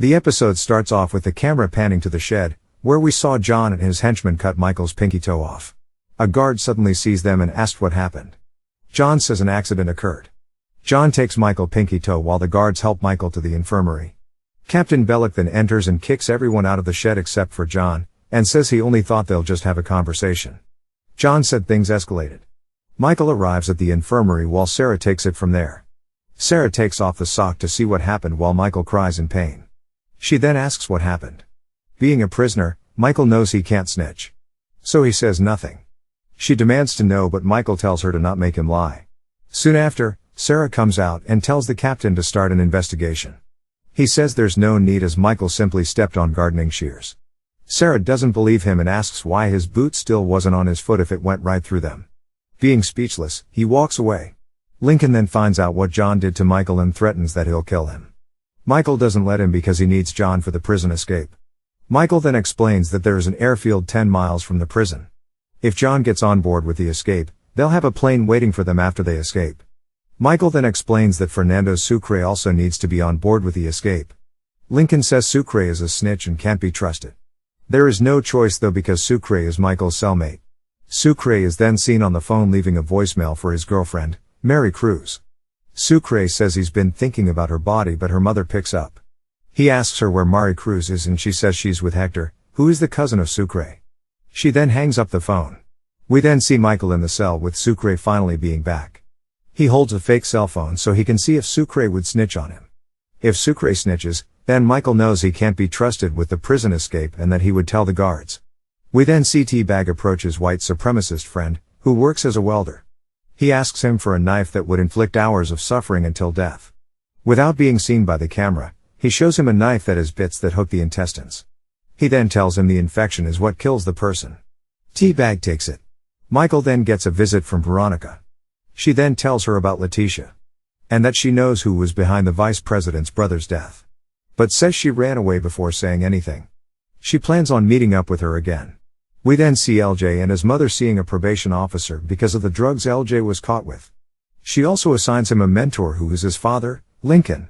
The episode starts off with the camera panning to the shed, where we saw John and his henchmen cut Michael's pinky toe off. A guard suddenly sees them and asks what happened. John says an accident occurred. John takes Michael's pinky toe while the guards help Michael to the infirmary. Captain Bellick then enters and kicks everyone out of the shed except for John, and says he only thought they'll just have a conversation. John said things escalated. Michael arrives at the infirmary while Sarah takes it from there. Sarah takes off the sock to see what happened while Michael cries in pain. She then asks what happened. Being a prisoner, Michael knows he can't snitch. So he says nothing. She demands to know, but Michael tells her to not make him lie. Soon after, Sarah comes out and tells the captain to start an investigation. He says there's no need as Michael simply stepped on gardening shears. Sarah doesn't believe him and asks why his boot still wasn't on his foot if it went right through them. Being speechless, he walks away. Lincoln then finds out what John did to Michael and threatens that he'll kill him. Michael doesn't let him because he needs John for the prison escape. Michael then explains that there is an airfield 10 miles from the prison. If John gets on board with the escape, they'll have a plane waiting for them after they escape. Michael then explains that Fernando Sucre also needs to be on board with the escape. Lincoln says Sucre is a snitch and can't be trusted. There is no choice though because Sucre is Michael's cellmate. Sucre is then seen on the phone leaving a voicemail for his girlfriend, Mary Cruz. Sucre says he's been thinking about her body but her mother picks up. He asks her where Mary Cruz is and she says she's with Hector, who is the cousin of Sucre. She then hangs up the phone. We then see Michael in the cell with Sucre finally being back. He holds a fake cell phone so he can see if Sucre would snitch on him. If Sucre snitches, then Michael knows he can't be trusted with the prison escape and that he would tell the guards. We then see T-Bag approach his white supremacist friend, who works as a welder. He asks him for a knife that would inflict hours of suffering until death. Without being seen by the camera, he shows him a knife that has bits that hook the intestines. He then tells him the infection is what kills the person. T-Bag takes it. Michael then gets a visit from Veronica. She then tells her about Letitia. And that she knows who was behind the vice president's brother's death. But says she ran away before saying anything. She plans on meeting up with her again. We then see LJ and his mother seeing a probation officer because of the drugs LJ was caught with. She also assigns him a mentor who is his father, Lincoln.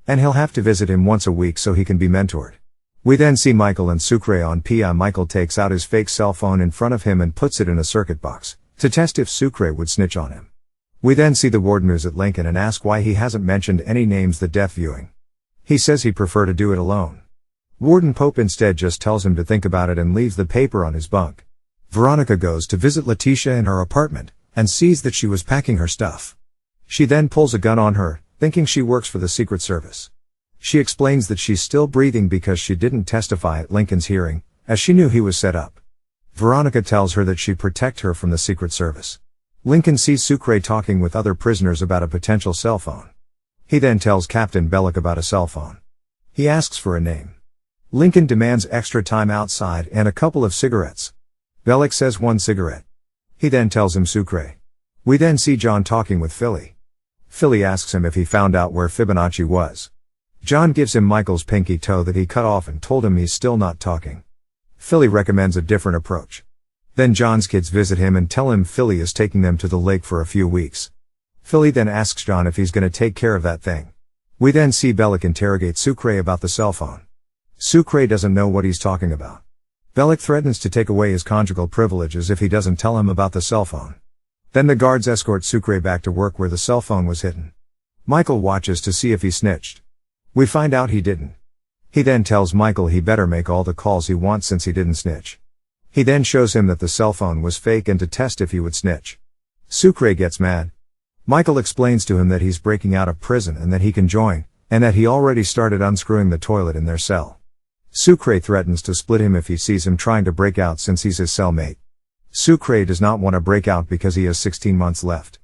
And he'll have to visit him once a week so he can be mentored. We then see Michael and Sucre on PI. Michael takes out his fake cell phone in front of him and puts it in a circuit box, to test if Sucre would snitch on him. We then see the warden visit Lincoln and ask why he hasn't mentioned any names the death viewing. He says he'd prefer to do it alone. Warden Pope instead just tells him to think about it and leaves the paper on his bunk. Veronica goes to visit Letitia in her apartment, and sees that she was packing her stuff. She then pulls a gun on her, thinking she works for the Secret Service. She explains that she's still breathing because she didn't testify at Lincoln's hearing, as she knew he was set up. Veronica tells her that she'd protect her from the Secret Service. Lincoln sees Sucre talking with other prisoners about a potential cell phone. He then tells Captain Bellick about a cell phone. He asks for a name. Lincoln demands extra time outside and a couple of cigarettes. Bellick says 1 cigarette. He then tells him Sucre. We then see John talking with Philly. Philly asks him if he found out where Fibonacci was. John gives him Michael's pinky toe that he cut off and told him he's still not talking. Philly recommends a different approach. Then John's kids visit him and tell him Philly is taking them to the lake for a few weeks. Philly then asks John if he's gonna take care of that thing. We then see Bellick interrogate Sucre about the cell phone. Sucre doesn't know what he's talking about. Bellick threatens to take away his conjugal privileges if he doesn't tell him about the cell phone. Then the guards escort Sucre back to work where the cell phone was hidden. Michael watches to see if he snitched. We find out he didn't. He then tells Michael he better make all the calls he wants since he didn't snitch. He then shows him that the cell phone was fake and to test if he would snitch. Sucre gets mad. Michael explains to him that he's breaking out of prison and that he can join, and that he already started unscrewing the toilet in their cell. Sucre threatens to split him if he sees him trying to break out since he's his cellmate. Sucre does not want to break out because he has 16 months left.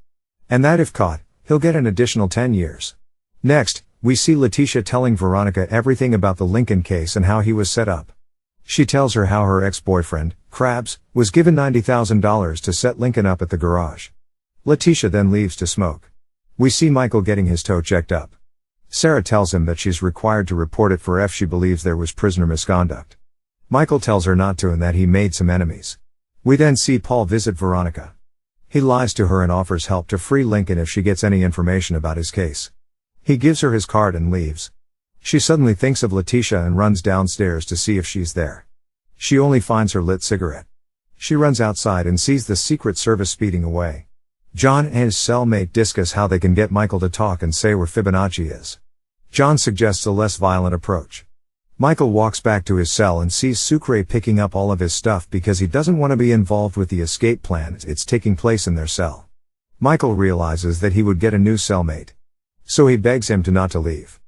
And that if caught, he'll get an additional 10 years. Next, we see Letitia telling Veronica everything about the Lincoln case and how he was set up. She tells her how her ex-boyfriend, Krabs, was given $90,000 to set Lincoln up at the garage. Letitia then leaves to smoke. We see Michael getting his toe checked up. Sarah tells him that she's required to report it for if she believes there was prisoner misconduct. Michael tells her not to and that he made some enemies. We then see Paul visit Veronica. He lies to her and offers help to free Lincoln if she gets any information about his case. He gives her his card and leaves. She suddenly thinks of Letitia and runs downstairs to see if she's there. She only finds her lit cigarette. She runs outside and sees the Secret Service speeding away. John and his cellmate discuss how they can get Michael to talk and say where Fibonacci is. John suggests a less violent approach. Michael walks back to his cell and sees Sucre picking up all of his stuff because he doesn't want to be involved with the escape plan. It's taking place in their cell. Michael realizes that he would get a new cellmate. So he begs him to not to leave.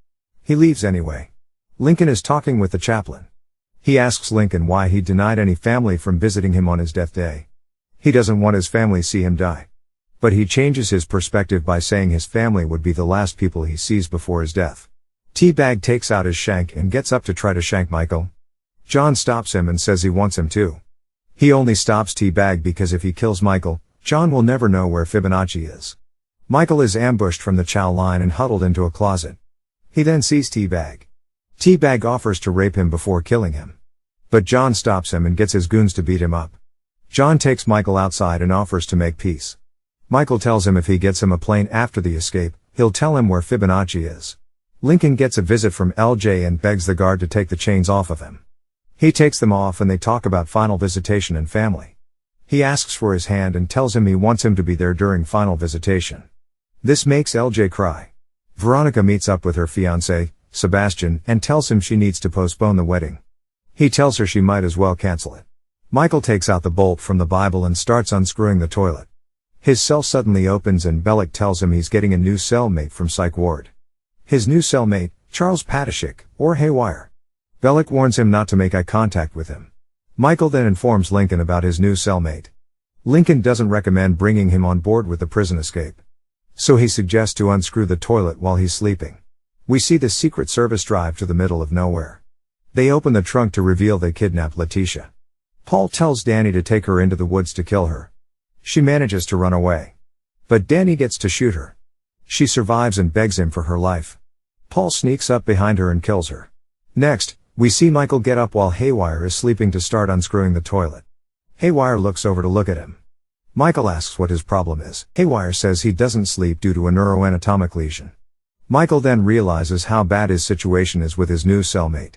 He leaves anyway. Lincoln is talking with the chaplain. He asks Lincoln why he denied any family from visiting him on his death day. He doesn't want his family see him die. But he changes his perspective by saying his family would be the last people he sees before his death. T-Bag takes out his shank and gets up to try to shank Michael. John stops him and says he wants him to. He only stops T-Bag because if he kills Michael, John will never know where Fibonacci is. Michael is ambushed from the chow line and huddled into a closet. He then sees T-Bag. T-Bag offers to rape him before killing him. But John stops him and gets his goons to beat him up. John takes Michael outside and offers to make peace. Michael tells him if he gets him a plane after the escape, he'll tell him where Fibonacci is. Lincoln gets a visit from LJ and begs the guard to take the chains off of him. He takes them off and they talk about final visitation and family. He asks for his hand and tells him he wants him to be there during final visitation. This makes LJ cry. Veronica meets up with her fiancé, Sebastian, and tells him she needs to postpone the wedding. He tells her she might as well cancel it. Michael takes out the bolt from the Bible and starts unscrewing the toilet. His cell suddenly opens and Bellick tells him he's getting a new cellmate from Psych Ward. His new cellmate, Charles Patashik, or Haywire. Bellick warns him not to make eye contact with him. Michael then informs Lincoln about his new cellmate. Lincoln doesn't recommend bringing him on board with the prison escape. So he suggests to unscrew the toilet while he's sleeping. We see the Secret Service drive to the middle of nowhere. They open the trunk to reveal they kidnapped Letitia. Paul tells Danny to take her into the woods to kill her. She manages to run away. But Danny gets to shoot her. She survives and begs him for her life. Paul sneaks up behind her and kills her. Next, we see Michael get up while Haywire is sleeping to start unscrewing the toilet. Haywire looks over to look at him. Michael asks what his problem is. Haywire says he doesn't sleep due to a neuroanatomic lesion. Michael then realizes how bad his situation is with his new cellmate.